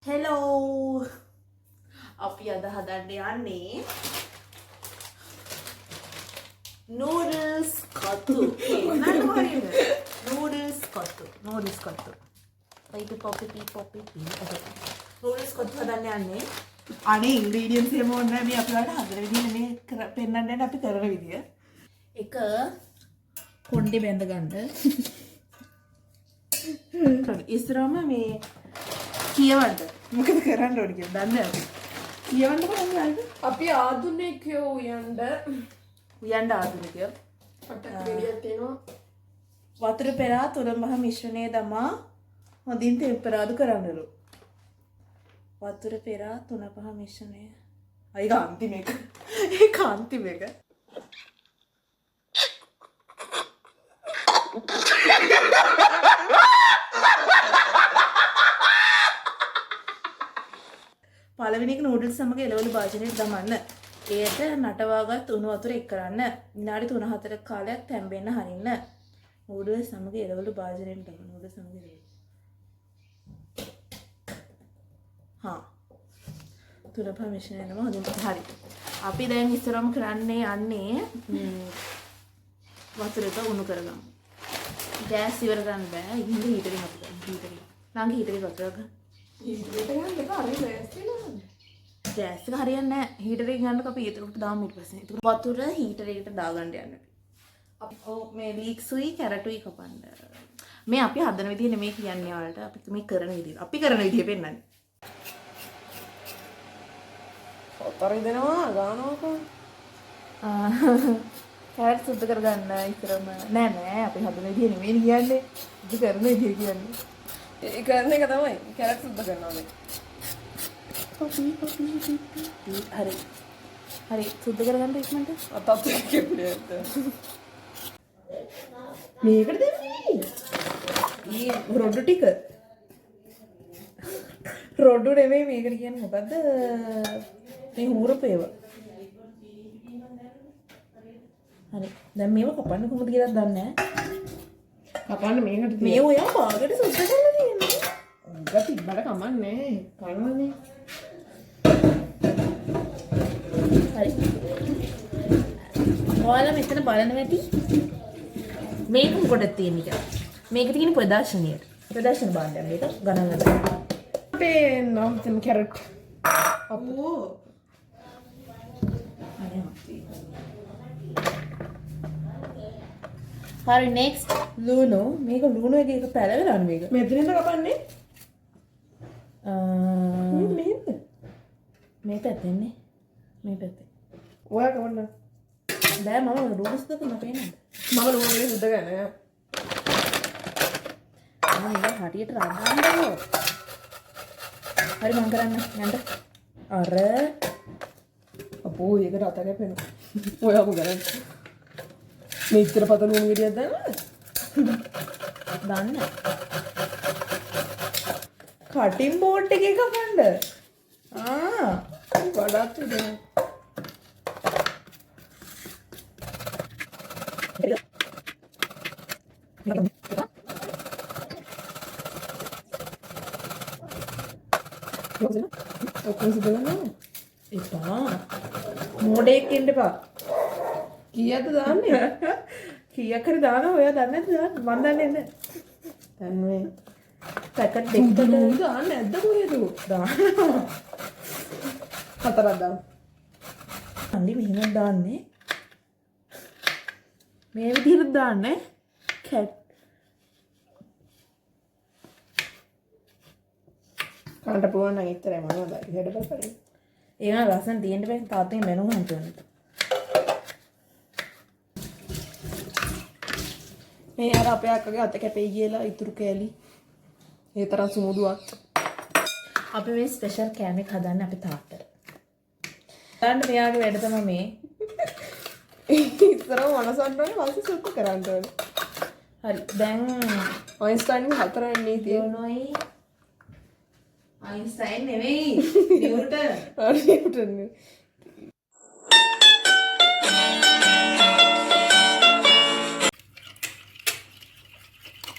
Hello අපි අද හදන්න යන්නේ නූඩල්ස් කතු නූඩල්ස් කතු වයිට පොපිපි නූඩල්ස් කතු හදන්න යන්නේ අනේ ඉන්ග්‍රීඩියන්ට්ස් එහෙම ඕනේ නැහැ මේ අපි වලට හදන විදිහ මේ පෙන්නන්න යන අපි කරන විදිය එක කොණ්ඩේ බැඳ ගන්න ඉස්සරහම මේ කියවන්න මොකද කරන්න ඕනේ කියලා දන්නේ නැහැ. කියවන්න කොහොමද? අපි ආධුනිකයෝ උයන්ඩ ආධුනිකයෝ. පටක් විදියට එනවා. වතුර පෙරා තුරමහ මිශ්‍රණය දමා හොඳින් තෙම්පරාදු කරන්නලු. වතුර පෙරා තුන පහ මිශ්‍රණය. ඒක අන්තිම එක. ඒක අන්තිම එක. පළවෙනි එක නූඩල්ස් සමග එළවලු භාජනයට දමන්න. එයට නටවාගත් උණු වතුර එක් කරන්න. විනාඩි 3-4ක කාලයක් තැම්බෙන්න හරින්න. නූඩල්ස් සමග එළවලු භාජනයට දමන්න. නූඩල්ස් සමග එළවලු. තුනපහ මිශ්‍රණය නම හොඳින් හරි. අපි දැන් ඉස්සරම කරන්නේ යන්නේ වතුරට උණු කරගමු. ගෑස් ඉවර ගන්න බෑ. ඉතින් හීටරේ හදන්න. හීටරේ. ළඟ හීටරේ වතුර ගන්න. ගෑස් එක හරියන්නේ නැහැ. හීටරේ ගන්නක අපි ඒතරට දාමු ඊට පස්සේ. ඒක වතුර හීටරේට දාගන්න යන්න. ඔව් මේ ලීක්ස්ුයි කැරටුයි කපන්න. මේ අපි හදන විදිහ නෙමෙයි කියන්නේ ඔයාලට. අපි මේ කරන විදිහ. අපි කරන විදිහ පෙන්නන්නේ. ඔතරි දෙනවා ගානවකෝ. කැරට් සුද්ධ කරගන්න ඉතරම නෑ අපි හදන විදිහ නෙමෙයි කියන්නේ. අපි කරන විදිහ කියන්නේ. ඒ කරන එක තමයි කැරට් සුද්ධ කරනවා මේ. හරි සුද්ධ කරගන්න ඉක්මනට අතත් කෙපුණේ මේකට දෙන්නේ ඊ රොඩු ටික රොඩු නෙමෙයි මේකට කියන්නේ මොකද්ද මේ හුරුපේව හරි දැන් මේව කපන්න කොහොමද කියලා දන්නේ නැහැ කපන්න මේකට මේ ඔයා පාගට සුද්ධ කරලා තියෙන්නේ උග තිබ්බට කමන්නේ කනවනේ හරි ඔයාලා මෙතන බලන්න ඇති මේක මොකටද තියෙන්නේ කියලා මේක තියෙන ප්‍රදර්ශන භාණ්ඩයක් මේක ගණන් ගන්න අපේ නම් තම කැරට් අපෝ හරි next ලුණු මේක ලුණු එක පැලවෙලා මේක මෙතනින්ද කපන්නේ මෙහෙන්ද මේ පැත්තෙන්නේ මේ පැත්තේ ඔයා කවන්න බෑ මම රූල්ස් දෙක මතේ නේද මම ලුණු සුද්ධ කරනවා මේක හරියට රඳන්නකෝ හරි මම කරන්න යන්න අර අපෝ ඒක රත කැපෙන ඔයා මොකද කරන්නේ මේ ඉතර පත ලුණු ගෙඩියක් දාන්නද දන්න කටින් බෝඩ් එකේ කපන්න වඩාත් දෙන ඔක්කොම සුද්ධ කරනවා එපා මොඩේක් ඉන්න එපා කීයද දාන්නේ කීයක් හරි දානවා ඔයා දන්නේ නැද්ද මන් දන්නේ නැහැ දැන් මේ පැකට් දෙකකට දාන්නේ නැද්ද කොහෙද දානවා හතරක් දාන්න අන්දි මෙහෙම දාන්නේ මේ විදිහට දාන්නේ කැට් කන්ට පුළුවන් නම් ඉතරයි මොනවද හෙඩ බලපරින් ඒවා ලස්සන තියෙන්න බෑ තාත්තෙන් බැනුම් හම්තුනේ මේ අර අපේ අක්කගේ අත කැපෙයි කියලා ඉතුරු කෑලි ඒ තරම් සුමුදුවක් අපි මේ ස්පෙෂල් කෑම එක හදන්නේ අපේ තාත්තට තාන්න මෙයාගේ වැඩ තමයි මේ ඉස්සරව වනසන්න ඕනේ වාසි සුද්ධ කරන්න ඕනේ හරි දැන් අයින්ස්ටයින්ගේ හතරවෙනි නීතිය යනෝයි අයින්ස්ටයින් නෙවෙයි නිව්ටන් නිව්ටන්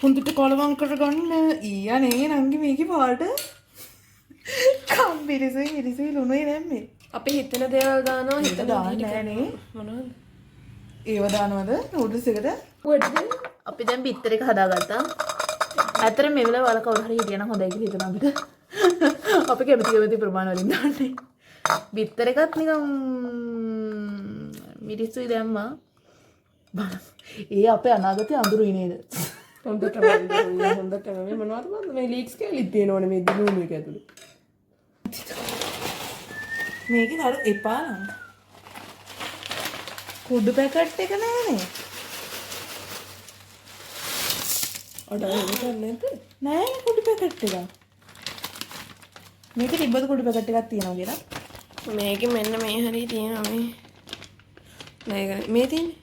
හොඳට කොලවම් කරගන්න ඊයා නේ නංගි මේකේ පාට මිරිසුයි ලුණුයි නැම්මේ. අපි හිතන දේවල් දානවා ඒක හිතන දාන්නේ නෑනේ. මොනවද? ඒව දානවද නූඩල්ස් එකට? අපි දැන් බිත්තර එක හදාගත්තා. ඇත්තට මේ වෙලාව වල කවුරු හරි හිටියනම් හොඳයි කියලා හිතනවා අපිට. අපි කැමති ප්‍රමාණ වලින් දාන්නේ. බිත්තර එකත් නිකන් මිරිසුයි දැම්මා. ඒ අපේ අනාගතයේ අඳුරුයි නේද? හොඳටම මේ මොනවද මේ ලීක්ස් කැලිත් තියෙනවනේ මේ දිනුම එක ඇතුලේ. මේකේ අර එපා නම් කුඩු පැකට් එක නෑනේ. අඩ ඒක නැද්ද? නෑ කුඩු පැකට් එක. මේකේ තිබ්බද කුඩු පැකට් එකක් තියෙනවා කියලා? මේකේ මෙන්න මේ හරිය තියෙනවා මේ. මේ තියෙන්නේ.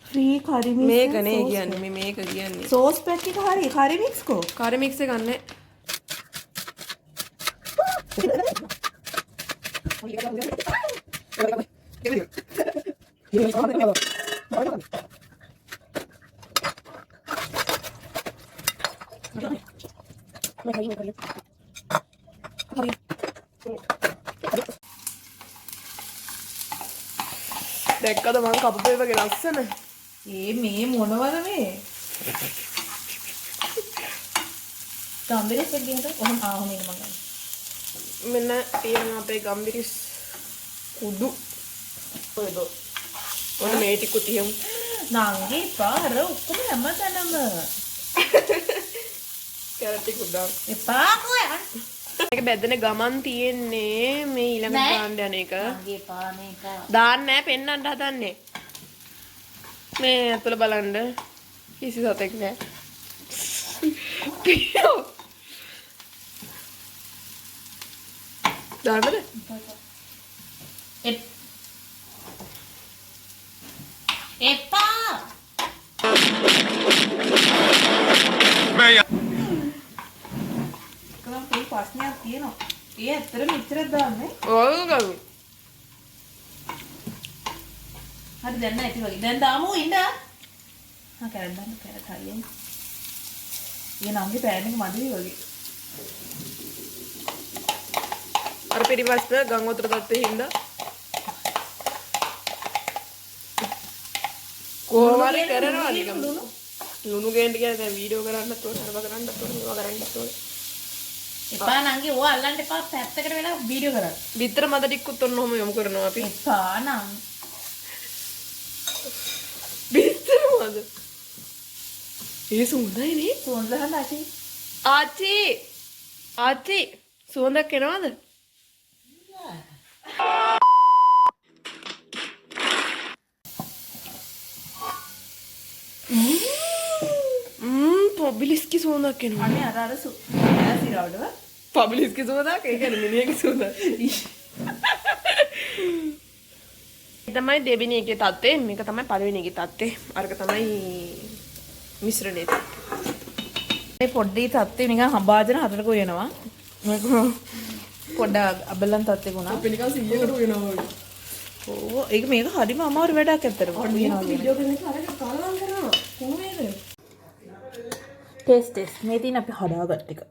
ෆ්‍රී කරි මික්ස්. මේක නේ කියන්නේ මේක කියන්නේ. සෝස් පැක් එක හරි කරි මික්ස් කෝ. කරි මික්ස් එක ගන්න. දැක්කද මං කපපේ වගේ ලස්සන. මේ මොනවද මේ? ගම්බිරිස් එක ගිහට කොහොම ආවම ඉන්න මං. මෙන්න තියෙනවා අපේ ගම්බිරිස් කුඩු. ඔයද. ඔන්න මේ ටික තියමු. නංගි පාර ඔක්කොම හැමතැනම. කැරට් ටික උඩ. එපා කොයන්. මේක බෙදෙන ගමන් තියෙන්නේ මේ ඊළඟ දාන්න යන එක. නංගි එපා මේක. දාන්න නෑ පෙන්නන්න හදන්නේ. මේ අතල බලන්න. කිසි සතෙක් නෑ. දාන්නද? එපා. කලම් මේ ප්‍රශ්නයක් තියෙනවා. ඒ ඇත්තට මෙච්චරක් දාන්නේ. ඔව් ගලු. හරි දැන් නැති වගේ. දැන් දාමු ඉන්න. කැරට් දාන්න කැරට් හරියන්නේ. ඒ නම්ගේ පෑන් එක මදිවි වගේ. අර පිටිපස්ස ගම් වතුර තත්ත්වයේ හින්දා කොහොම හරි කරනවා නිකන් ලුණු ගේන්න කියලා දැන් වීඩියෝ කරන්නත් ඕනේ අරව කරන්නත් ඕනේ ඒවා කරන්නත් ඕනේ. එපා නංගි ඕවා අල්ලන්න එපා පැත්තකට වෙලා වීඩියෝ කරන්න. බිත්තර මද ටිකුත් ඔන්න ඔහම යොමු කරනවා අපි. එපා නං. බිත්තර මද. ඒ සුන්දරයි නේ. සුවඳ ගන්න ආචි. ආච්චි සුවඳක් එනවද? පබ්ලිස්කි සුවඳක් එනවා. අනේ අර සිරවඩව. පබ්ලිස්කි සුවඳක් ඒ කියන්නේ මිනිහගේ සුවඳක්. තමයි දෙවෙනි එකේ තත්ත්වය මේක තමයි පළවෙනි එකේ තත්ත්වය. අරක තමයි මිශ්‍රණයේ තත්ත්වය. මේ පොඩ්ඩේ තත්ත්වය නිකන් හඹාජන හතරක වෙනවා. මේක පොඩ්ඩක් අබලන් තත්ත්වෙක උනා. අපි නිකන් 100කට වෙනවා වගේ. ඕ ඒක මේක හරිම අමාරු වැඩක් ඇත්තටම. වීඩියෝ කරනකොට අරක කලවම් කරනවා. කොහොමද? ටෙස්ට් මේ තියෙන අපි හදාගත්ත එක.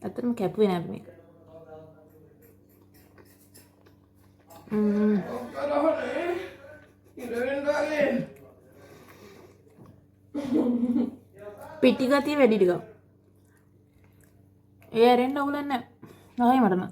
ඇත්තටම කැපුවේ නෑ මේක. පිටි ගතිය වැඩි ටිකක්. ඒ ඇරෙන්න ඕගලන්නේ නැහැ. නැහැ මට නම්.